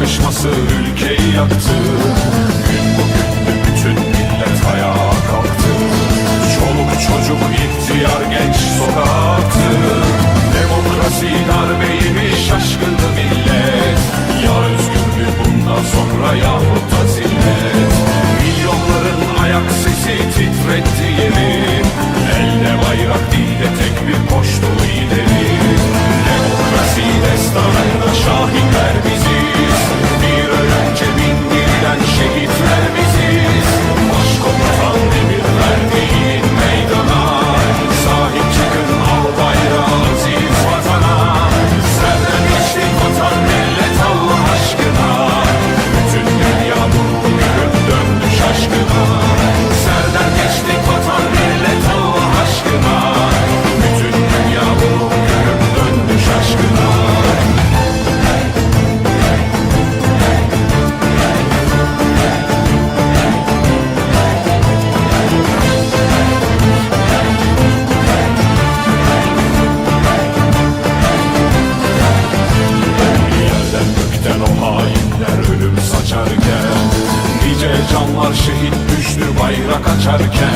çakışması ülkeyi yaktı. Gün bugündü, bütün millet ayağa kalktı. Çoluk çocuk, ihtiyar, genç sokaktı. Demokrasi darbeymiş, şaşkındı millet. Ya özgürlük bundan sonra yahut da zillet. Milyonların ayak sesi titretti yeri. Elde bayrak, dilde tek bir koştu ileri. Demokrasi destanında şahitler biziz. Bir önce bindirilen şehitler biziz. Başkomutan emir verdiğin meydana. Sahip çıkın al bayrağı aziz vatana. Serden geçtik vatan millet Allah aşkına. Bütün dünya bugün döndü şaşkına. Serden geçtik vatan millet Allah aşkına. Bütün dünya bugün döndü şaşkına. Yerden gökten o hainler ölüm saçarken, nice canlar şehit düştü bayrak açarken.